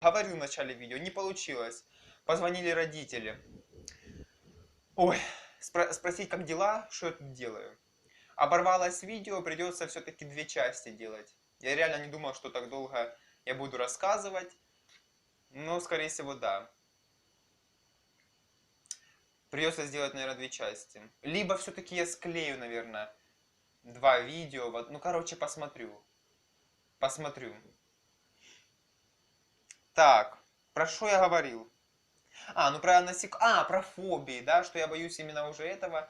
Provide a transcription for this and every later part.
Говорил в начале видео, не получилось. Позвонили родители. Ой, спросить, как дела, что я тут делаю. Оборвалось видео, придется все-таки две части делать. Я реально не думал, что так долго я буду рассказывать. Но, скорее всего, да. Придется сделать, наверное, две части. Либо все-таки я склею, наверное, два видео. Ну, короче, посмотрю. Посмотрю. Так, про что я говорил? Ну про про фобии, да, что я боюсь именно уже этого.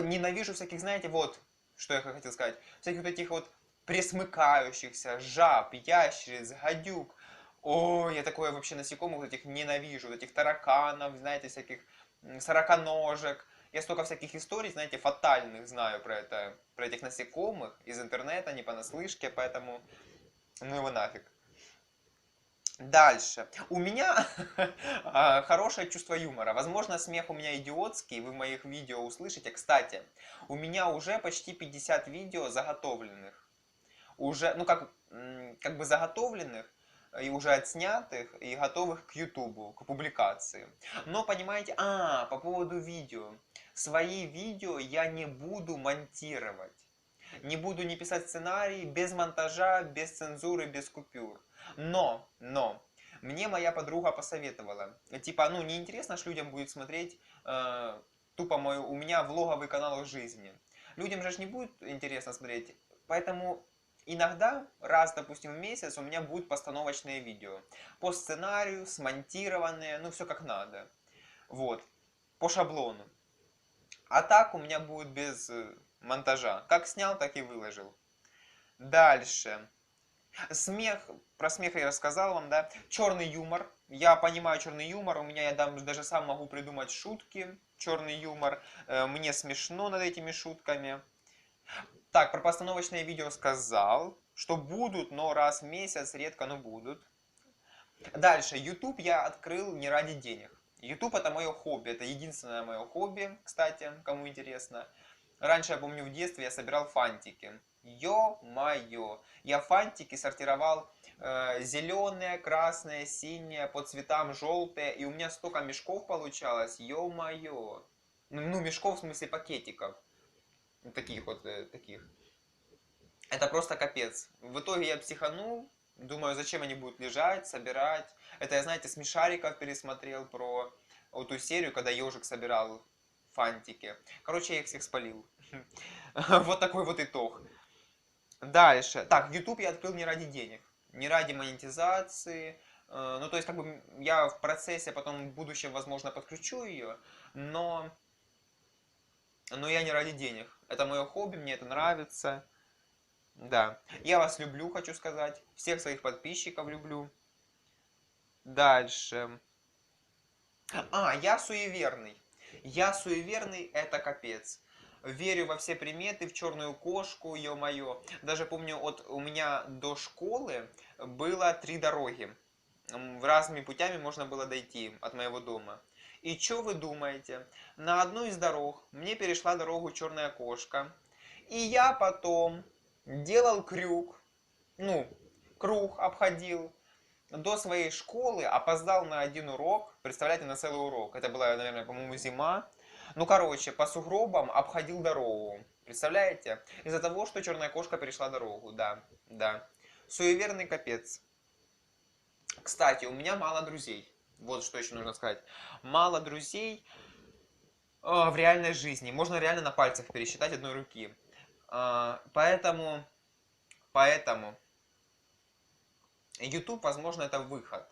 Ненавижу всяких, знаете, вот, что я хотел сказать. Всяких вот этих вот пресмыкающихся, жаб, ящериц, гадюк. Ой, я такое вообще насекомых вот этих ненавижу. Вот этих тараканов, знаете, всяких сороконожек. Я столько всяких историй, знаете, фатальных знаю про это, про этих насекомых из интернета, не понаслышке, поэтому ну его нафиг. Дальше. У меня хорошее чувство юмора. Возможно, смех у меня идиотский, вы в моих видео услышите. Кстати, у меня уже почти 50 видео заготовленных. Уже, ну как бы заготовленных, и уже отснятых, и готовых к Ютубу, к публикации. Но понимаете, по поводу видео. Свои видео я не буду монтировать. Не буду не писать сценарий без монтажа, без цензуры, без купюр. Но, мне моя подруга посоветовала. Типа, ну, неинтересно ж людям будет смотреть тупо у меня влоговый канал жизни. Людям же не будет интересно смотреть. Поэтому иногда, раз, допустим, в месяц у меня будут постановочные видео. По сценарию, смонтированные, ну, все как надо. Вот, по шаблону. А так у меня будет без монтажа. Как снял, так и выложил. Дальше. Смех. Про смех я рассказал вам, да. Черный юмор. Я понимаю черный юмор. У меня я даже сам могу придумать шутки. Черный юмор. Мне смешно над этими шутками. Так, про постановочные видео сказал. Что будут, но раз в месяц, редко, но будут. Дальше. YouTube я открыл не ради денег. YouTube это мое хобби. Это единственное мое хобби, кстати, кому интересно. Раньше, я помню, в детстве я собирал фантики. Ё-моё! Я фантики сортировал зеленые, красные, синие, по цветам желтые. И у меня столько мешков получалось. Ё-моё! Ну, мешков в смысле пакетиков. Таких вот, таких. Это просто капец. В итоге я психанул. Думаю, зачем они будут лежать, собирать. Это я, знаете, смешариков пересмотрел про вот ту серию, когда ежик собирал фантики. Короче, я их всех спалил. Вот такой вот итог. Дальше. Так, YouTube я открыл не ради денег. Не ради монетизации. Ну, то есть, как бы, я в процессе, потом в будущем, возможно, подключу ее. Но, но я не ради денег. Это мое хобби, мне это нравится. Да. Я вас люблю, хочу сказать. Всех своих подписчиков люблю. Дальше. Я суеверный. Я суеверный, это капец. Верю во все приметы, в черную кошку, ё-моё. Даже помню, вот у меня до школы было 3 дороги. Разными путями можно было дойти от моего дома. И что вы думаете? На одну из дорог мне перешла дорогу черная кошка. И я потом делал крюк, ну, круг обходил до своей школы, опоздал на один урок, представляете, на целый урок. Это была, наверное, по-моему, зима. Ну, короче, по сугробам обходил дорогу. Представляете? Из-за того, что черная кошка перешла дорогу. Да, да. Суеверный капец. Кстати, у меня мало друзей. Вот что еще нужно сказать. Мало друзей в реальной жизни. Можно реально на пальцах пересчитать одной руки. Поэтому YouTube, возможно, это выход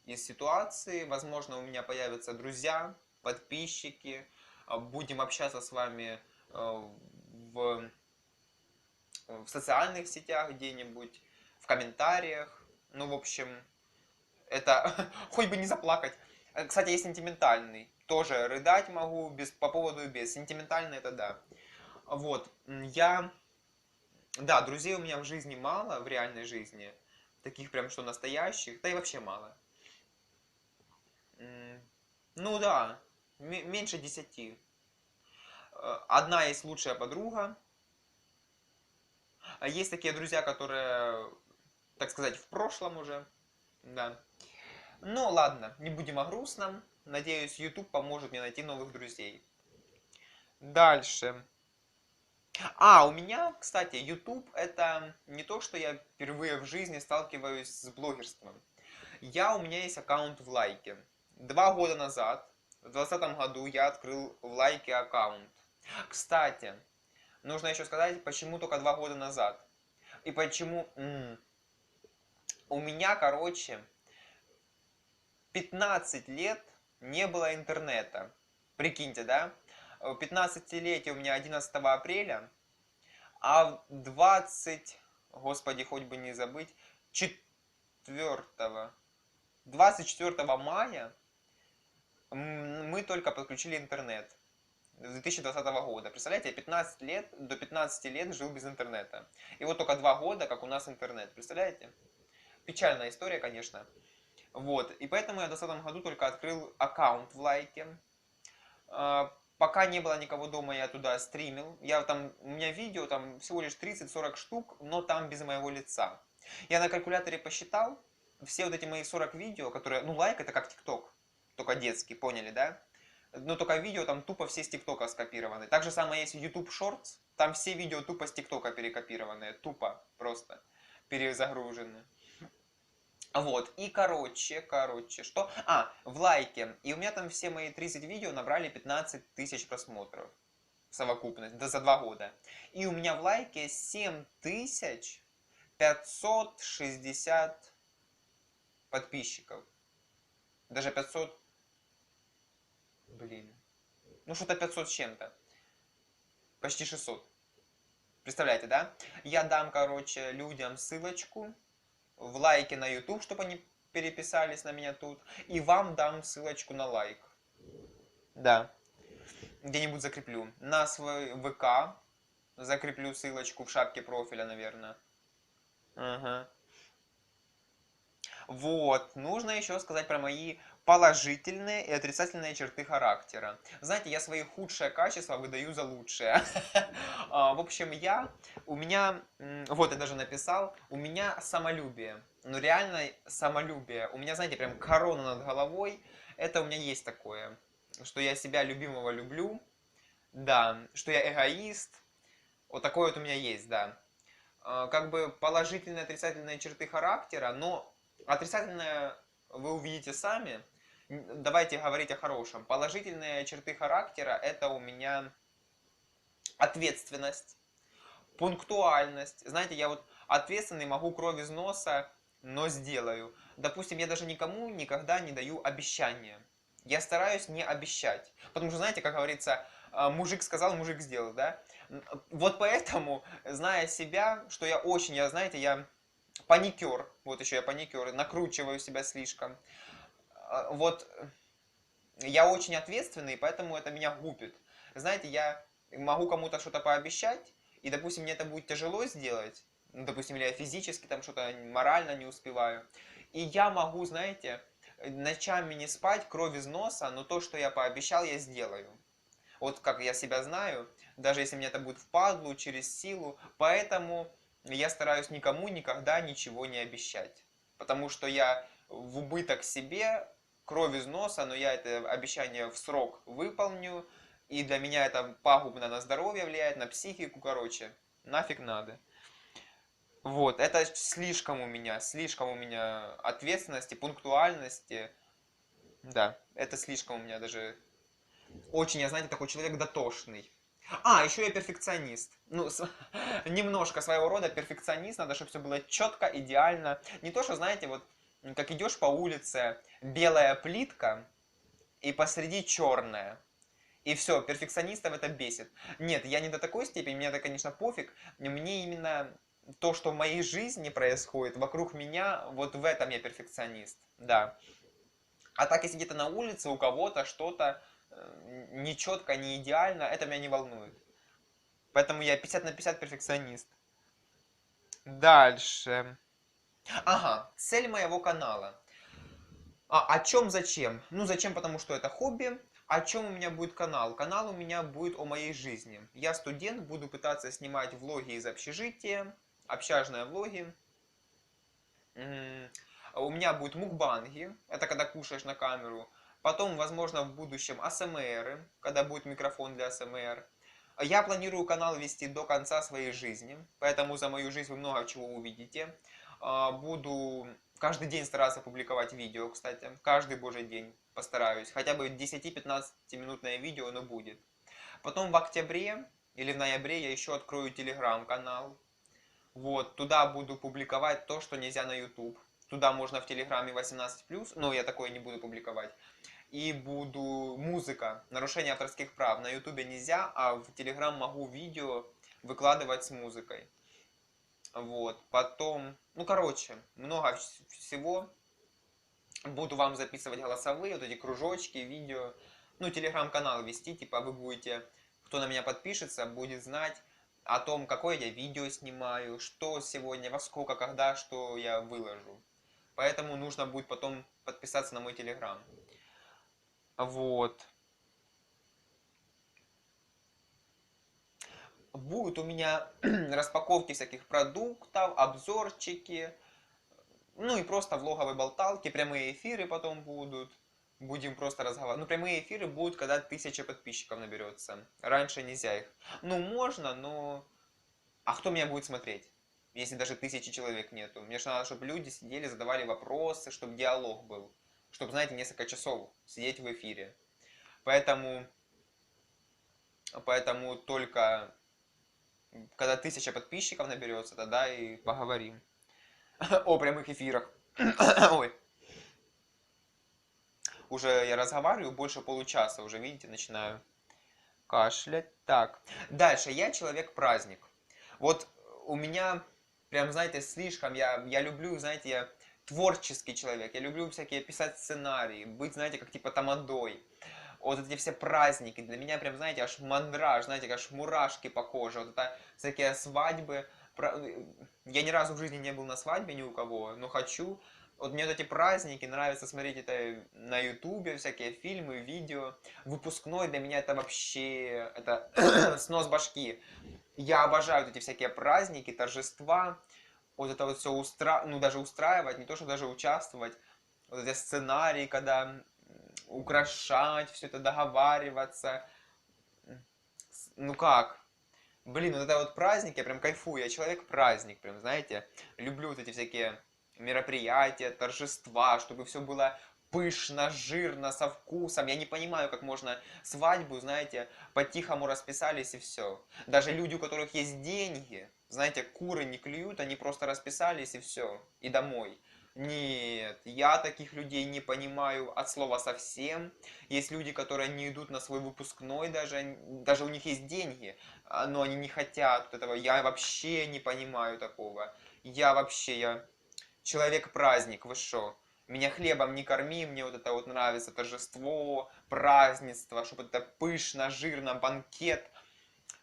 из ситуации. Возможно, у меня появятся друзья, подписчики. Будем общаться с вами в, в социальных сетях где-нибудь, в комментариях. Ну, в общем, это хоть бы не заплакать. Кстати, есть сентиментальный. Тоже рыдать могу по поводу и без. Сентиментальный это да. Вот, да, друзей у меня в жизни мало, в реальной жизни. Таких прям, что настоящих, да и вообще мало. Ну да, меньше 10. Одна есть лучшая подруга. А есть такие друзья, которые, так сказать, в прошлом уже. Да. Ну ладно, не будем о грустном. Надеюсь, YouTube поможет мне найти новых друзей. Дальше. У меня, кстати, YouTube это не то, что я впервые в жизни сталкиваюсь с блогерством. У меня есть аккаунт в Лайке. 2 года назад, в 2020 году, я открыл в Лайке аккаунт. Кстати, нужно еще сказать, почему только 2 года назад. И почему... У меня, короче, 15 лет не было интернета. Прикиньте, да? 15-летие у меня 11 апреля, а в 20... Господи, хоть бы не забыть. 24 мая мы только подключили интернет. 2020 года. Представляете, я 15 лет, до 15 лет жил без интернета. И вот только 2 года, как у нас интернет. Представляете? Печальная история, конечно. Вот. И поэтому я в 2020 году только открыл аккаунт в Лайке. Пока не было никого дома, я туда стримил. У меня видео там всего лишь 30-40 штук, но там без моего лица. Я на калькуляторе посчитал, все вот эти мои 40 видео, которые, ну, лайк это как ТикТок, только детский, поняли, да? Но только видео там тупо все с ТикТока скопированы. Так же самое есть YouTube Shorts, там все видео тупо с ТикТока перекопированные, тупо просто перезагружены. Вот, и что? В Лайке. И у меня там все мои 30 видео набрали 15 тысяч просмотров. В совокупности, да, за 2 года. И у меня в Лайке 7560 подписчиков. Даже 500... Блин. Ну, что-то 500 с чем-то. Почти 600. Представляете, да? Я дам, короче, людям ссылочку в лайке на YouTube, чтобы они переписались на меня тут. И вам дам ссылочку на лайк. Да. Где-нибудь закреплю. На свой ВК закреплю ссылочку в шапке профиля, наверное. Ага. Вот, нужно еще сказать про мои положительные и отрицательные черты характера. Знаете, я свои худшие качества выдаю за лучшие. В общем, вот я даже написал, у меня самолюбие. Ну реально самолюбие. У меня, знаете, прям корона над головой. Это у меня есть такое. Что я себя любимого люблю. Да, что я эгоист. Вот такое вот у меня есть, да. Как бы положительные, отрицательные черты характера, но отрицательное вы увидите сами. Давайте говорить о хорошем. Положительные черты характера это у меня ответственность, пунктуальность. Знаете, я вот ответственный, могу кровь из носа, но сделаю. Допустим, я даже никому никогда не даю обещания. Я стараюсь не обещать. Потому что, знаете, как говорится, мужик сказал, мужик сделал, да? Вот поэтому, зная себя, что знаете, я паникер, вот еще я паникер, накручиваю себя слишком. Вот я очень ответственный, поэтому это меня губит. Знаете, я могу кому-то что-то пообещать, и, допустим, мне это будет тяжело сделать, ну, допустим, или я физически там что-то морально не успеваю, и я могу, знаете, ночами не спать, кровь из носа, но то, что я пообещал, я сделаю. Вот как я себя знаю, даже если мне это будет впадлу, через силу, поэтому я стараюсь никому никогда ничего не обещать. Потому что я в убыток себе, кровь из носа, но я это обещание в срок выполню, и для меня это пагубно на здоровье влияет, на психику, короче, нафиг надо. Вот, это слишком у меня ответственности, пунктуальности. Да, это слишком у меня даже очень, я, знаете, такой человек дотошный. Еще я перфекционист. Ну, немножко своего рода перфекционист. Надо, чтобы все было четко, идеально. Не то, что, знаете, вот как идешь по улице, белая плитка и посреди черная. И все, перфекционистов это бесит. Нет, я не до такой степени, мне это, конечно, пофиг. Мне именно то, что в моей жизни происходит, вокруг меня, вот в этом я перфекционист. Да. А так, если где-то на улице у кого-то что-то не четко, не идеально, это меня не волнует. Поэтому я 50 на 50 перфекционист. Дальше. Ага, цель моего канала. О чем, зачем? Ну, зачем, потому что это хобби. О чем у меня будет канал? Канал у меня будет о моей жизни. Я студент, буду пытаться снимать влоги из общежития, общажные влоги. У меня будут мукбанги, это когда кушаешь на камеру. Потом, возможно, в будущем АСМРы, когда будет микрофон для АСМР. Я планирую канал вести до конца своей жизни, поэтому за мою жизнь вы много чего увидите. Буду каждый день стараться публиковать видео, кстати, каждый божий день постараюсь. Хотя бы 10-15 минутное видео, но будет. Потом в октябре или в ноябре я еще открою телеграм-канал. Вот, туда буду публиковать то, что нельзя на YouTube. Туда можно в Телеграме 18+, но я такое не буду публиковать. И буду музыка, нарушение авторских прав. На Ютубе нельзя, а в Телеграм могу видео выкладывать с музыкой. Вот, потом, ну короче, много всего. Буду вам записывать голосовые, вот эти кружочки, видео. Ну, телеграм-канал вести, типа вы будете, кто на меня подпишется, будет знать о том, какое я видео снимаю, что сегодня, во сколько, когда, что я выложу. Поэтому нужно будет потом подписаться на мой телеграм. Вот. Будут у меня распаковки всяких продуктов, обзорчики, ну и просто влоговые болталки, прямые эфиры потом будут. Будем просто разговаривать. Ну, прямые эфиры будут, когда 1000 подписчиков наберется. Раньше нельзя их. Ну, можно, но... А кто меня будет смотреть, если даже 1000 человек нету? Мне же надо, чтобы люди сидели, задавали вопросы, чтобы диалог был. Чтобы, знаете, несколько часов сидеть в эфире. Поэтому только когда 1000 подписчиков наберется, тогда и поговорим о прямых эфирах. Ой. Уже я разговариваю больше получаса, уже, видите, начинаю кашлять. Так, дальше, я человек-праздник. Вот у меня, прям, знаете, слишком, я люблю, знаете, я творческий человек, я люблю всякие писать сценарии, быть, знаете, как типа тамадой. Вот эти все праздники, для меня прям, знаете, аж мандраж, знаете, аж мурашки по коже, вот это всякие свадьбы. Я ни разу в жизни не был на свадьбе ни у кого, но хочу. Вот мне вот эти праздники, нравится смотреть это на ютубе, всякие фильмы, видео. Выпускной для меня это вообще, это снос башки. Я обожаю вот эти всякие праздники, торжества. Вот это вот все ну даже устраивать, не то что даже участвовать. Вот эти сценарии, когда украшать, все это договариваться. Ну как? Блин, вот это вот праздник, я прям кайфую, я человек-праздник, прям, знаете. Люблю вот эти всякие мероприятия, торжества, чтобы все было пышно, жирно, со вкусом. Я не понимаю, как можно свадьбу, знаете, по-тихому расписались и все. Даже люди, у которых есть деньги, знаете, куры не клюют, они просто расписались и все, и домой. Нет, я таких людей не понимаю от слова совсем. Есть люди, которые не идут на свой выпускной даже у них есть деньги, но они не хотят этого. Я вообще не понимаю такого. Я человек-праздник, вы шо? Меня хлебом не корми, мне вот это вот нравится торжество, празднество, чтобы это пышно, жирно, банкет,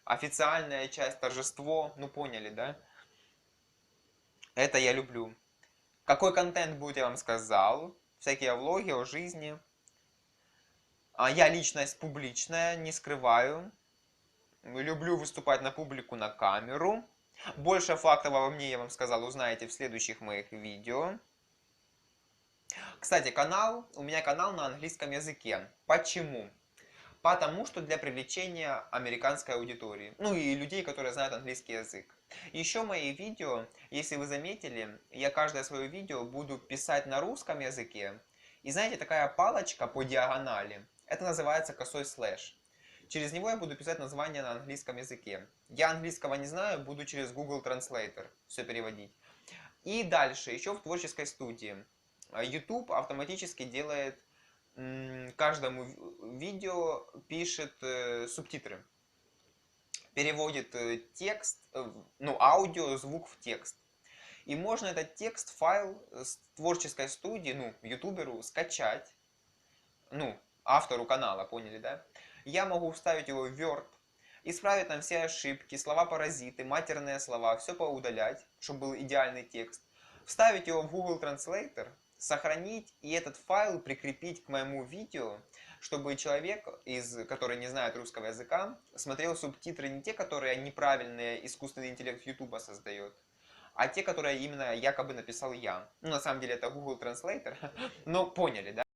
официальная часть, торжество, ну поняли, да? Это я люблю. Какой контент будет, я вам сказал. Всякие влоги о жизни. Я личность публичная, не скрываю. Люблю выступать на публику на камеру. Больше фактов обо мне, я вам сказал, узнаете в следующих моих видео. Кстати, у меня канал на английском языке. Почему? Потому что для привлечения американской аудитории. Ну и людей, которые знают английский язык. Еще мои видео, если вы заметили, я каждое свое видео буду писать на русском языке. И знаете, такая палочка по диагонали, это называется косой слэш. Через него я буду писать название на английском языке. Я английского не знаю, буду через Google Translator все переводить. И дальше, еще в творческой студии. YouTube автоматически делает каждому видео, пишет субтитры. Переводит текст, ну, аудио, звук в текст. И можно этот текст, файл с творческой студии, ну, ютуберу скачать, ну, автору канала, поняли, да? Я могу вставить его в Word, исправить там все ошибки, слова-паразиты, матерные слова, все поудалять, чтобы был идеальный текст. Вставить его в Google Translator, сохранить и этот файл прикрепить к моему видео, чтобы человек, который не знает русского языка, смотрел субтитры не те, которые неправильные искусственный интеллект YouTube создает, а те, которые именно якобы написал я. Ну, на самом деле это Google Translator, но поняли, да?